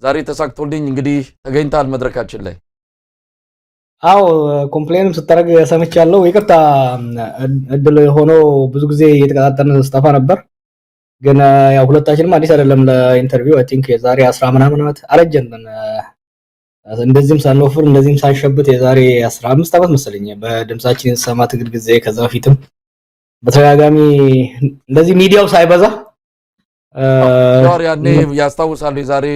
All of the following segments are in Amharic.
ዛሬ ተሳክቶልኝ እንግዲህ ተገኝታል መድረካችን ላይ። አዎ ኮምፕሌንም ስታደርግ ሰምቻለሁ። ይቅርታ እድል ሆኖ ብዙ ጊዜ እየተቀጣጠርን ስጠፋ ነበር። ግን ያው ሁለታችንም አዲስ አይደለም ለኢንተርቪው አይ ቲንክ የዛሬ 10 ምናምን ዓመት አረጀን። እንደዚህም ሳንወፍር እንደዚህም ሳንሸብት የዛሬ 15 ዓመት መሰለኝ በድምጻችን ሰማ ትግል ጊዜ ከዛ በፊትም በተደጋጋሚ እንደዚህ ሚዲያው ሳይበዛ ያኔ ያስታውሳሉ የዛሬ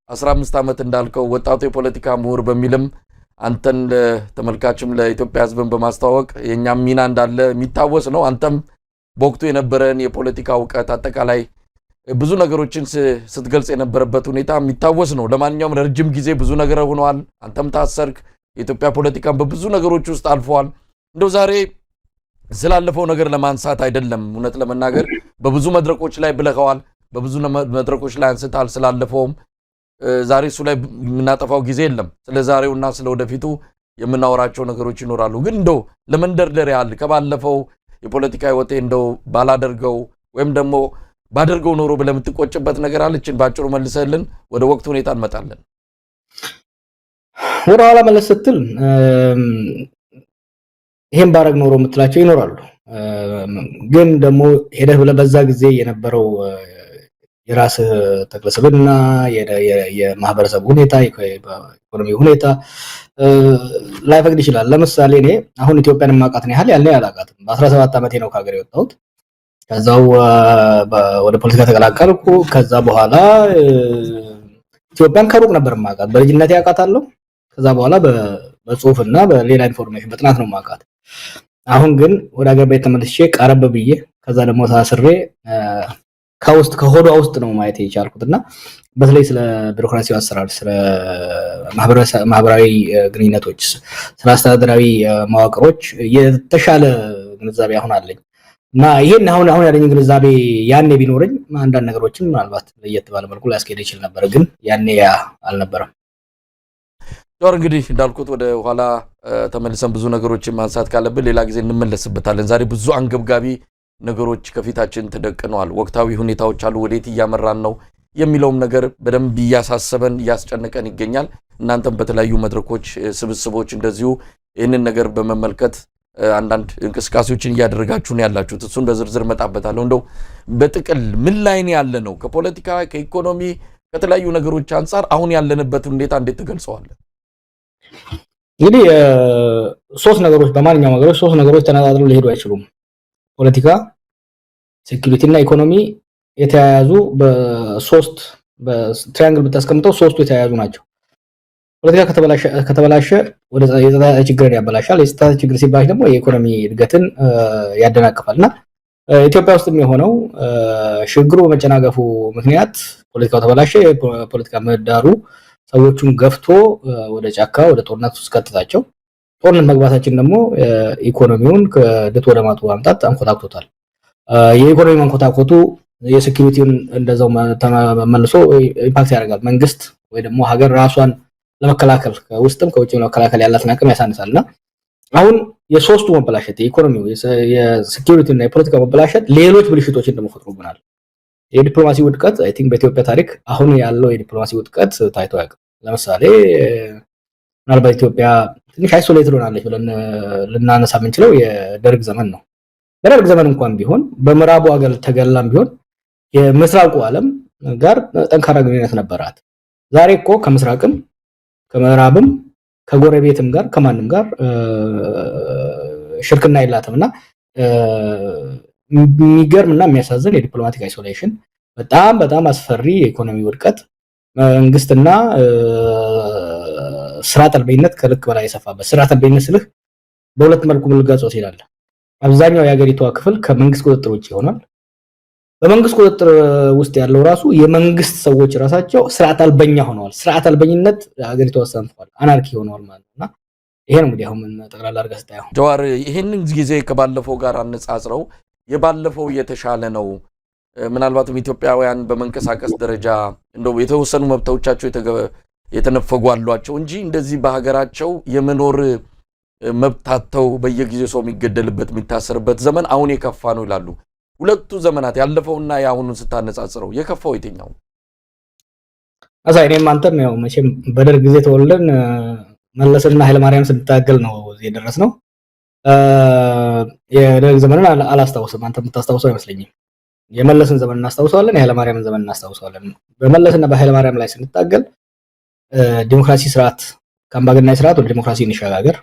15 ዓመት እንዳልከው ወጣቱ የፖለቲካ ምሁር በሚልም አንተን ለተመልካችም ለኢትዮጵያ ሕዝብን በማስተዋወቅ የኛም ሚና እንዳለ የሚታወስ ነው። አንተም በወቅቱ የነበረን የፖለቲካ ዕውቀት አጠቃላይ ብዙ ነገሮችን ስትገልጽ የነበረበት ሁኔታ የሚታወስ ነው። ለማንኛውም ረጅም ጊዜ ብዙ ነገር ሆኗል። አንተም ታሰርክ። የኢትዮጵያ ፖለቲካን በብዙ ነገሮች ውስጥ አልፈዋል። እንደው ዛሬ ስላለፈው ነገር ለማንሳት አይደለም፣ እውነት ለመናገር በብዙ መድረኮች ላይ ብለኸዋል፣ በብዙ መድረኮች ላይ አንስታል። ስላለፈውም ዛሬ እሱ ላይ የምናጠፋው ጊዜ የለም። ስለ ዛሬውና ስለ ወደፊቱ የምናወራቸው ነገሮች ይኖራሉ። ግን እንደው ለመንደርደር ያህል ከባለፈው የፖለቲካ ህይወቴ እንደው ባላደርገው ወይም ደግሞ ባደርገው ኖሮ ብለህ የምትቆጭበት ነገር አለችን? ባጭሩ መልሰልን ወደ ወቅቱ ሁኔታ እንመጣለን። ወደ ኋላ መለስ ስትል ይሄን ባረግ ኖሮ የምትላቸው ይኖራሉ። ግን ደግሞ ሄደህ ብለህ በዛ ጊዜ የነበረው የራስህ ተክለሰብና የማህበረሰብ ሁኔታ የኢኮኖሚ ሁኔታ ላይፈቅድ ይችላል። ለምሳሌ እኔ አሁን ኢትዮጵያን ማቃት ነው ያህል ያለ ያላቃትም በ17 ዓመቴ ነው ከሀገር የወጣሁት። ከዛው ወደ ፖለቲካ ተቀላቀልኩ። ከዛ በኋላ ኢትዮጵያን ከሩቅ ነበር ማቃት፣ በልጅነቴ ያቃታለሁ። ከዛ በኋላ በጽሁፍና በሌላ ኢንፎርሜሽን በጥናት ነው ማቃት። አሁን ግን ወደ ሀገር ቤት ተመልሼ ቀረብ ብዬ ከዛ ደግሞ ታስሬ ከሆዷ ውስጥ ነው ማየት የቻልኩትና በተለይ ስለ ቢሮክራሲው አሰራር፣ ስለ ማህበራዊ ግንኙነቶች፣ ስለ አስተዳደራዊ መዋቅሮች የተሻለ ግንዛቤ አሁን አለኝ እና ይሄን አሁን ያለኝ ግንዛቤ ያኔ ቢኖርኝ አንዳንድ ነገሮችን ምናልባት ለየት ባለ መልኩ ላስኬድ ይችል ነበር። ግን ያኔ አልነበረም። ዶር እንግዲህ እንዳልኩት ወደ ኋላ ተመልሰን ብዙ ነገሮችን ማንሳት ካለብን ሌላ ጊዜ እንመለስበታለን። ዛሬ ብዙ አንገብጋቢ ነገሮች ከፊታችን ተደቅነዋል። ወቅታዊ ሁኔታዎች አሉ። ወዴት እያመራን ነው የሚለውም ነገር በደንብ እያሳሰበን እያስጨነቀን ይገኛል። እናንተም በተለያዩ መድረኮች ስብስቦች እንደዚሁ ይህንን ነገር በመመልከት አንዳንድ እንቅስቃሴዎችን እያደረጋችሁ ነው ያላችሁት። እሱን በዝርዝር መጣበታለሁ። እንደው በጥቅል ምን ላይ ነው ያለ ነው? ከፖለቲካ ከኢኮኖሚ ከተለያዩ ነገሮች አንጻር አሁን ያለንበት ሁኔታ እንዴት ትገልጸዋለህ? እንግዲህ ሶስት ነገሮች በማንኛውም ነገሮች ሶስት ነገሮች ተነጣጥለው ሊሄዱ አይችሉም። ፖለቲካ፣ ሴኩሪቲ እና ኢኮኖሚ የተያያዙ በሶስት በትራያንግል ብታስቀምጠው ሶስቱ የተያያዙ ናቸው። ፖለቲካ ከተበላሸ ወደ የጸጥታ ችግርን ያበላሻል። የጸጥታ ችግር ሲባል ደግሞ የኢኮኖሚ እድገትን ያደናቅፋልና ኢትዮጵያ ውስጥም የሆነው ሽግሩ በመጨናገፉ ምክንያት ፖለቲካው ተበላሸ። የፖለቲካ ምህዳሩ ሰዎቹን ገፍቶ ወደ ጫካ ወደ ጦርነት ውስጥ ከተታቸው። ጦርነት መግባታችን ደግሞ ኢኮኖሚውን ከድጥ ወደ ማጡ ማምጣት አንኮታክቶታል። የኢኮኖሚ መንኮታኮቱ የሴኩሪቲውን እንደዛው ተመልሶ ኢምፓክት ያደርጋል። መንግስት ወይ ደግሞ ሀገር ራሷን ለመከላከል ከውስጥም ከውጭም ለመከላከል ያላትን አቅም ያሳንሳልና አሁን የሶስቱ መበላሸት የኢኮኖሚው የሴኩሪቲና የፖለቲካ መበላሸት ሌሎች ብልሽቶችን ደግሞ ፈጥሮብናል። የዲፕሎማሲ ውድቀት አይ ቲንክ በኢትዮጵያ ታሪክ አሁን ያለው የዲፕሎማሲ ውድቀት ታይቶ ያውቃል። ለምሳሌ ምናልባት ኢትዮጵያ ትንሽ አይሶሌትድ ሆናለች ብለን ልናነሳ የምንችለው የደርግ ዘመን ነው። በደርግ ዘመን እንኳን ቢሆን በምዕራቡ ሀገር ተገላም ቢሆን የምስራቁ ዓለም ጋር ጠንካራ ግንኙነት ነበራት። ዛሬ እኮ ከምስራቅም ከምዕራብም ከጎረቤትም ጋር ከማንም ጋር ሽርክና የላትምና የሚገርምና የሚያሳዝን የዲፕሎማቲክ አይሶሌሽን፣ በጣም በጣም አስፈሪ የኢኮኖሚ ውድቀት፣ መንግስትና ስራ ጠልበኝነት ከልክ በላይ የሰፋበት። ስራ ጠልበኝነት ስልህ በሁለት መልኩ ልገልጸው ይችላል። አብዛኛው የሀገሪቷ ክፍል ከመንግስት ቁጥጥር ውጭ ይሆናል። በመንግስት ቁጥጥር ውስጥ ያለው ራሱ የመንግስት ሰዎች ራሳቸው ስርዓት አልበኛ ሆነዋል። ስርዓት አልበኝነት ሀገሪቷ ወሰንቷል፣ አናርኪ ሆነዋል ማለት ነውና ይሄ ነው እንግዲህ አሁን ጠቅላላ አድርገህ ስታየው ጀዋር ይሄንን ጊዜ ከባለፈው ጋር አነጻጽረው የባለፈው የተሻለ ነው። ምናልባትም ኢትዮጵያውያን በመንቀሳቀስ ደረጃ እንደው የተወሰኑ መብቶቻቸው የተነፈጉ አሏቸው እንጂ እንደዚህ በሀገራቸው የመኖር መብታቸው በየጊዜው ሰው የሚገደልበት የሚታሰርበት ዘመን አሁን የከፋ ነው ይላሉ። ሁለቱ ዘመናት ያለፈውና ያሁኑን ስታነጻጽረው የከፋው የትኛው? እኔም አንተም ያው መቼም በደርግ ጊዜ ተወልደን መለስና ኃይለ ማርያም ስንታገል ነው እዚህ የደረስነው። የደርግ ዘመንን አላስታውስም። አንተ የምታስታውሰው አይመስለኝም። የመለስን ዘመን እናስታውሰዋለን፣ የኃይለ ማርያምን ዘመን እናስታውሰዋለን። በመለስና በኃይለ ማርያም ላይ ስንታገል ዲሞክራሲ ስርዓት ከአምባገነናዊ ስርዓት ወደ ዲሞክራሲ እንሸጋገር፣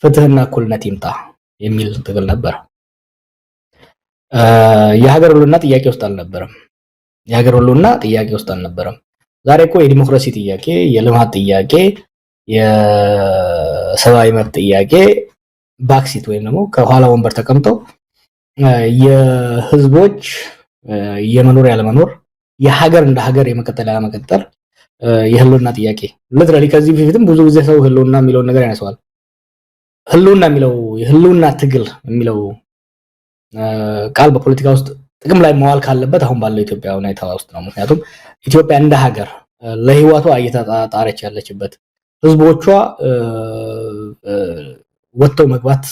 ፍትህና እኩልነት ይምጣ የሚል ትግል ነበር። የሀገር ሁሉና ጥያቄ ውስጥ አልነበረም። ዛሬ እኮ የዲሞክራሲ ጥያቄ፣ የልማት ጥያቄ፣ የሰብአዊ መብት ጥያቄ ባክሲት ወይም ደግሞ ከኋላ ወንበር ተቀምጠው የህዝቦች የመኖር ያለመኖር፣ የሀገር እንደ ሀገር የመቀጠል ያለመቀጠል የህልውና ጥያቄ ለትራሊ ከዚህ በፊትም ብዙ ጊዜ ሰው ህልውና የሚለውን ነገር ያነሳዋል። ህልውና የሚለው የህልውና ትግል የሚለው ቃል በፖለቲካ ውስጥ ጥቅም ላይ መዋል ካለበት አሁን ባለው ኢትዮጵያ ሁኔታ ውስጥ ነው። ምክንያቱም ኢትዮጵያ እንደ ሀገር ለህይወቷ እየተጣጣረች ያለችበት ህዝቦቿ ወጥተው መግባት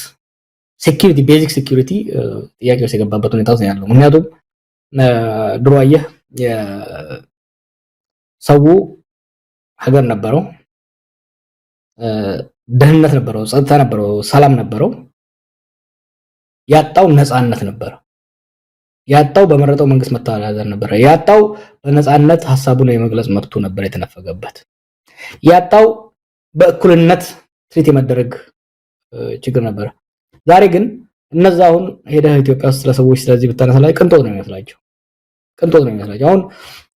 ሴኩሪቲ ቤዚክ ሴኩሪቲ ጥያቄ ውስጥ የገባበት ሁኔታ ነው ያለው። ምክንያቱም ድሮ አየህ ሰው ሀገር ነበረው፣ ደህንነት ነበረው፣ ጸጥታ ነበረው፣ ሰላም ነበረው። ያጣው ነፃነት ነበር። ያጣው በመረጠው መንግስት መተዳደር ነበር። ያጣው በነፃነት ሐሳቡን የመግለጽ መብቱ ነበር የተነፈገበት። ያጣው በእኩልነት ትሪት የመደረግ ችግር ነበር። ዛሬ ግን እነዛ አሁን ሄደህ ኢትዮጵያ ውስጥ ለሰዎች ስለዚህ ብታነሳ ላይ ቅንጦት ነው የሚመስላቸው። አሁን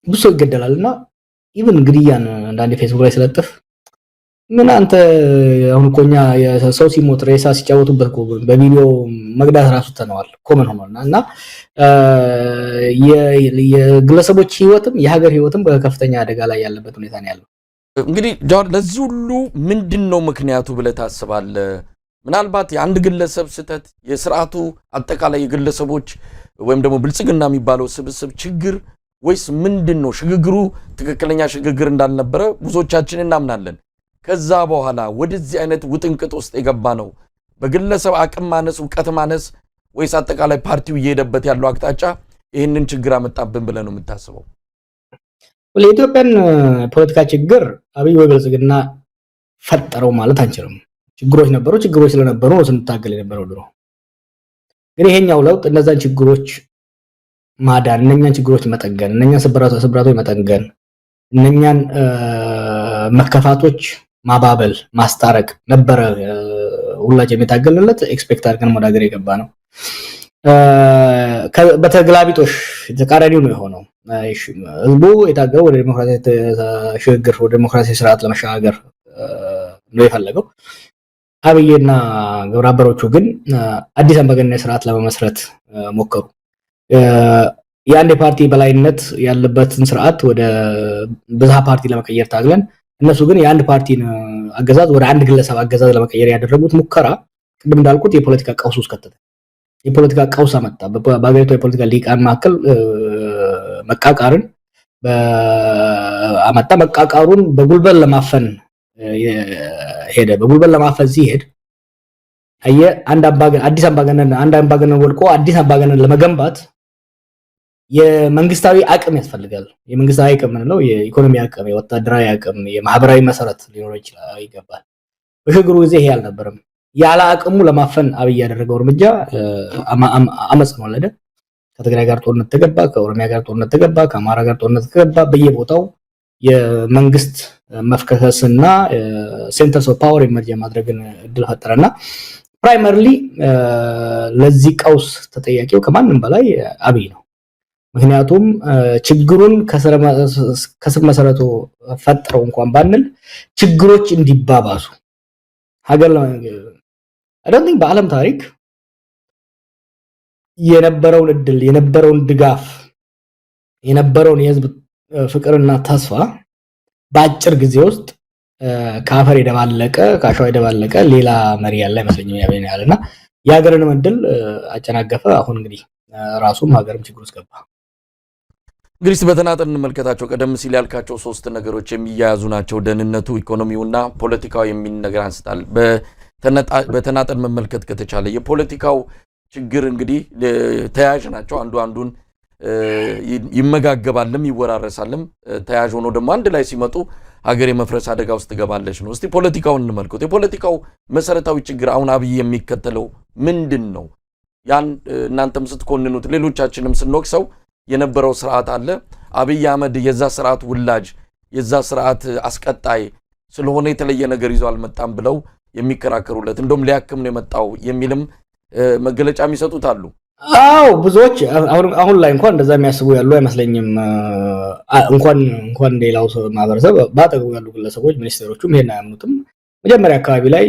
ብዙ ሰው ይገደላልና ኢቭን ግድያን አንዳንድ ፌስቡክ ላይ ስለጥፍ ምን አንተ አሁን ቆኛ የሰው ሲሞት ሬሳ ሲጫወቱበት በቪዲዮ መግዳት ራሱ ተነዋል ኮመን ሆኗልና እና የግለሰቦች ህይወትም የሀገር ህይወትም በከፍተኛ አደጋ ላይ ያለበት ሁኔታ ነው ያለው። እንግዲህ ጃዋር ለዚህ ሁሉ ምንድነው ምክንያቱ ብለህ ታስባለህ? ምናልባት የአንድ ግለሰብ ስህተት፣ የስርዓቱ አጠቃላይ የግለሰቦች ወይም ደግሞ ብልጽግና የሚባለው ስብስብ ችግር ወይስ ምንድነው? ሽግግሩ ትክክለኛ ሽግግር እንዳልነበረ ብዙዎቻችን እናምናለን። ከዛ በኋላ ወደዚህ አይነት ውጥንቅጥ ውስጥ የገባ ነው በግለሰብ አቅም ማነስ፣ እውቀት ማነስ ወይስ አጠቃላይ ፓርቲው እየሄደበት ያለው አቅጣጫ ይህንን ችግር አመጣብን ብለህ ነው የምታስበው? ለኢትዮጵያን ፖለቲካ ችግር አብይ ወይ ብልጽግና ፈጠረው ማለት አንችልም። ችግሮች ነበሩ። ችግሮች ስለነበሩ ነው ስንታገል የነበረው ድሮ። ግን ይሄኛው ለውጥ እነዛን ችግሮች ማዳን፣ እነኛን ችግሮች መጠገን፣ እነኛን ስብራቶች መጠገን፣ እነኛን መከፋቶች ማባበል፣ ማስታረቅ ነበረ ሁላችንም የታገልለት ኤክስፔክት አድርገን ወደ ሀገር የገባ ነው። በተግላቢጦሽ ተቃራኒው ነው የሆነው። ህዝቡ የታገለው ወደ ዲሞክራሲ ሽግግር፣ ወደ ዲሞክራሲ ስርዓት ለመሸጋገር ነው የፈለገው። አብይና ግብረ አበሮቹ ግን አዲስ አምባገነናዊ ስርዓት ለመመስረት ሞከሩ። የአንድ ፓርቲ በላይነት ያለበትን ስርዓት ወደ ብዝሃ ፓርቲ ለመቀየር ታግለን፣ እነሱ ግን የአንድ ፓርቲን አገዛዝ ወደ አንድ ግለሰብ አገዛዝ ለመቀየር ያደረጉት ሙከራ ቅድም እንዳልኩት የፖለቲካ ቀውስ ውስጥ ከተተ። የፖለቲካ ቀውስ አመጣ። በአገሪቱ የፖለቲካ ሊቃን መካከል መቃቃርን አመጣ። መቃቃሩን በጉልበት ለማፈን ሄደ። በጉልበት ለማፈን ሲሄድ አንድ አምባገነን ወድቆ አዲስ አምባገነን ለመገንባት የመንግስታዊ አቅም ያስፈልጋል። የመንግስታዊ አቅም ነው የኢኮኖሚ አቅም፣ የወታደራዊ አቅም፣ የማህበራዊ መሰረት ሊኖር ይገባል። በሽግግሩ ጊዜ ይሄ አልነበረም። ያለ አቅሙ ለማፈን አብይ ያደረገው እርምጃ አመጽ ነው ወለደ። ከትግራይ ጋር ጦርነት ተገባ፣ ከኦሮሚያ ጋር ጦርነት ተገባ፣ ከአማራ ጋር ጦርነት ተገባ። በየቦታው የመንግስት መፍከከስና ሴንተርስ ኦፍ ፓወር ኢመርጅ ማድረግን እድል ፈጠረና ፕራይመሪሊ ለዚህ ቀውስ ተጠያቂው ከማንም በላይ አብይ ነው። ምክንያቱም ችግሩን ከስር መሰረቱ ፈጥረው እንኳን ባንል ችግሮች እንዲባባሱ ሀገር አይደለም በዓለም ታሪክ የነበረውን እድል፣ የነበረውን ድጋፍ፣ የነበረውን የህዝብ ፍቅርና ተስፋ በአጭር ጊዜ ውስጥ ከአፈር የደባለቀ ከአሸዋ የደባለቀ ሌላ መሪ ያለ አይመስለኝም ያለና የሀገርንም እድል አጨናገፈ። አሁን እንግዲህ ራሱም ሀገርም ችግር ውስጥ ገባ። እንግዲህ በተናጠል እንመልከታቸው። ቀደም ሲል ያልካቸው ሶስት ነገሮች የሚያያዙ ናቸው። ደህንነቱ፣ ኢኮኖሚውና ፖለቲካው የሚል ነገር አንስታል። በተናጠል መመልከት ከተቻለ የፖለቲካው ችግር እንግዲህ ተያያዥ ናቸው። አንዱ አንዱን ይመጋገባልም ይወራረሳልም። ተያዥ ሆኖ ደግሞ አንድ ላይ ሲመጡ ሀገር የመፍረስ አደጋ ውስጥ ትገባለች ነው። እስቲ ፖለቲካውን እንመልከት። የፖለቲካው መሰረታዊ ችግር አሁን አብይ የሚከተለው ምንድን ነው? ያን እናንተም ስትኮንኑት ሌሎቻችንም ስንወቅሰው የነበረው ስርዓት አለ። አብይ አህመድ የዛ ስርዓት ውላጅ የዛ ስርዓት አስቀጣይ ስለሆነ የተለየ ነገር ይዞ አልመጣም ብለው የሚከራከሩለት እንደውም ሊያክም ነው የመጣው የሚልም መገለጫ የሚሰጡት አሉ። አዎ ብዙዎች አሁን ላይ እንኳን እንደዛ የሚያስቡ ያሉ አይመስለኝም። እንኳን ሌላው ማህበረሰብ ባጠገቡ ያሉ ግለሰቦች ሚኒስቴሮቹም ይሄን አያምኑትም። መጀመሪያ አካባቢ ላይ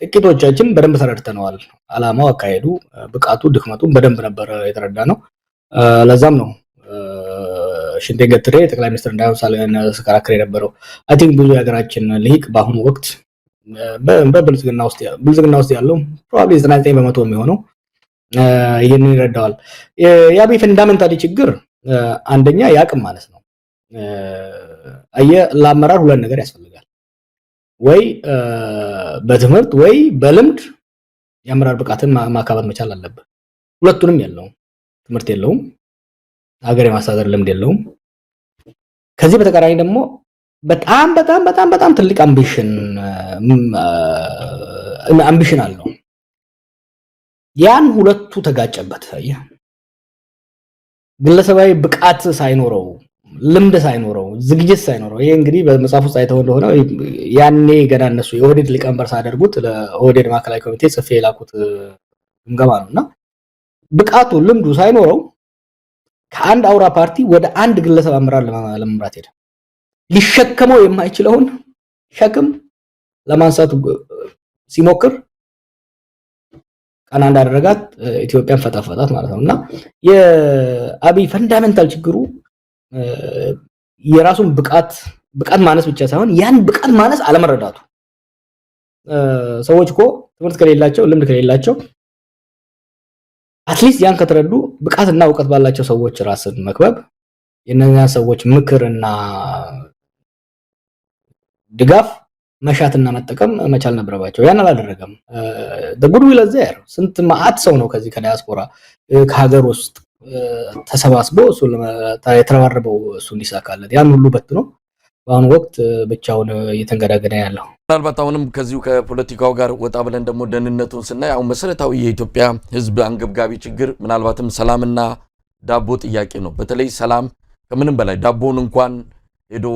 ጥቂቶቻችን በደንብ ተረድተነዋል። አላማው፣ አካሄዱ፣ ብቃቱ፣ ድክመቱን በደንብ ነበር የተረዳ ነው። ለዛም ነው ሽንቴ ገትሬ ጠቅላይ ሚኒስትር እንዳይሆን ስከራከር የነበረው። አይ ቲንክ ብዙ የሀገራችን ልሂቅ በአሁኑ ወቅት በብልጽግና ውስጥ ያለው ፕሮባብሊ 99% የሚሆነው ይሄንን ይረዳዋል። የአብይ ፈንዳሜንታሊ ችግር አንደኛ የአቅም ማለት ነው። ለአመራር ሁለት ነገር ያስፈልጋል። ወይ በትምህርት ወይ በልምድ የአመራር ብቃትን ማካበት መቻል አለበት። ሁለቱንም የለውም። ትምህርት የለውም፣ ሀገር የማስተዳደር ልምድ የለውም። ከዚህ በተቃራኒ ደግሞ በጣም በጣም በጣም በጣም ትልቅ አምቢሽን አለው። ያን ሁለቱ ተጋጨበት። ግለሰባዊ ብቃት ሳይኖረው፣ ልምድ ሳይኖረው፣ ዝግጅት ሳይኖረው፣ ይሄ እንግዲህ በመጽሐፍ ውስጥ አይተው እንደሆነ ያኔ ገና እነሱ የኦህዴድ ሊቀመንበር ሳደርጉት ለኦህዴድ ማዕከላዊ ኮሚቴ ጽፌ የላኩት ግምገማ ነውና ብቃቱ ልምዱ ሳይኖረው ከአንድ አውራ ፓርቲ ወደ አንድ ግለሰብ አመራር ለመምራት ሄደ። ሊሸከመው የማይችለውን ሸክም ለማንሳት ሲሞክር ቀና እንዳደረጋት ኢትዮጵያን ፈጣፈጣት ማለት ነውና የአብይ ፈንዳሜንታል ችግሩ የራሱን ብቃት ማነስ ብቻ ሳይሆን ያን ብቃት ማነስ አለመረዳቱ። ሰዎች እኮ ትምህርት ከሌላቸው ልምድ ከሌላቸው አትሊስት ያን ከተረዱ ብቃትና እውቀት ባላቸው ሰዎች ራስን መክበብ፣ የነኛ ሰዎች ምክርና ድጋፍ መሻትና መጠቀም መቻል ነበረባቸው። ያን አላደረገም። ጉድ ዊል ዘር ስንት ማአት ሰው ነው ከዚህ ከዲያስፖራ ከሀገር ውስጥ ተሰባስቦ እሱ የተረባረበው እሱ እንዲሳካለት ያን ሁሉ በትኖ በአሁኑ ወቅት ብቻውን እየተንገዳገደ ያለው። ምናልባት አሁንም ከዚሁ ከፖለቲካው ጋር ወጣ ብለን ደግሞ ደህንነቱን ስናይ አሁን መሰረታዊ የኢትዮጵያ ሕዝብ አንገብጋቢ ችግር ምናልባትም ሰላምና ዳቦ ጥያቄ ነው። በተለይ ሰላም ከምንም በላይ ዳቦውን እንኳን ሄዶ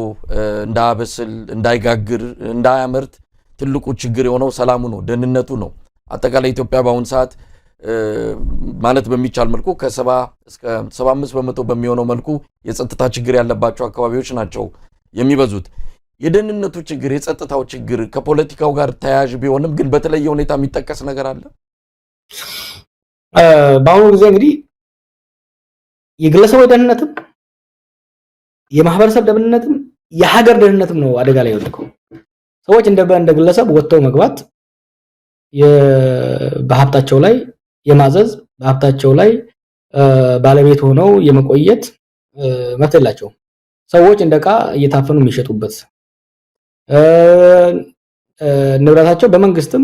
እንዳያበስል፣ እንዳይጋግር፣ እንዳያመርት ትልቁ ችግር የሆነው ሰላሙ ነው፣ ደህንነቱ ነው። አጠቃላይ ኢትዮጵያ በአሁኑ ሰዓት ማለት በሚቻል መልኩ ከ70 እስከ 75% በሚሆነው መልኩ የጸጥታ ችግር ያለባቸው አካባቢዎች ናቸው የሚበዙት። የደህንነቱ ችግር፣ የጸጥታው ችግር ከፖለቲካው ጋር ተያያዥ ቢሆንም ግን በተለየ ሁኔታ የሚጠቀስ ነገር አለ። በአሁኑ ጊዜ እንግዲህ የግለሰቦች ደህንነትም የማህበረሰብ ደህንነትም የሀገር ደህንነትም ነው አደጋ ላይ የወደቀው። ሰዎች እንደ ግለሰብ ወጥተው መግባት፣ በሀብታቸው ላይ የማዘዝ፣ በሀብታቸው ላይ ባለቤት ሆነው የመቆየት መብት የላቸውም። ሰዎች እንደ ዕቃ እየታፈኑ የሚሸጡበት፣ ንብረታቸው በመንግስትም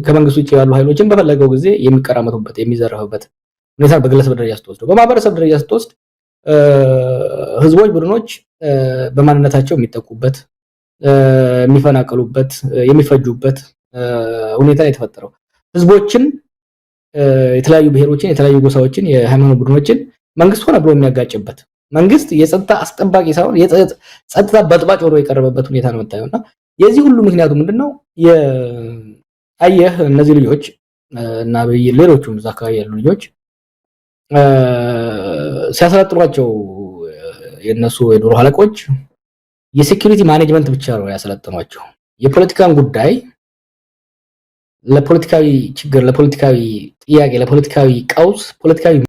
ከመንግስት ውጭ ያሉ ኃይሎችን በፈለገው ጊዜ የሚቀራመቱበት፣ የሚዘረፉበት ሁኔታ በግለሰብ ደረጃ ስትወስድ፣ በማህበረሰብ ደረጃ ስትወስድ ህዝቦች፣ ቡድኖች በማንነታቸው የሚጠቁበት፣ የሚፈናቀሉበት፣ የሚፈጁበት ሁኔታ የተፈጠረው ህዝቦችን፣ የተለያዩ ብሔሮችን፣ የተለያዩ ጎሳዎችን፣ የሃይማኖት ቡድኖችን መንግስት ሆነ ብሎ የሚያጋጭበት፣ መንግስት የጸጥታ አስጠባቂ ሳይሆን የጸጥታ በጥባጭ ሆኖ የቀረበበት ሁኔታ ነው የምታየውና የዚህ ሁሉ ምክንያቱ ምንድነው? አየህ እነዚህ ልጆች እና ሌሎቹም እዛ አካባቢ ያሉ ልጆች ሲያሰለጥኗቸው የነሱ የድሮ አለቆች የሴኩሪቲ ማኔጅመንት ብቻ ነው ያሰለጥኗቸው። የፖለቲካን ጉዳይ ለፖለቲካዊ ችግር፣ ለፖለቲካዊ ጥያቄ፣ ለፖለቲካዊ ቀውስ ፖለቲካዊ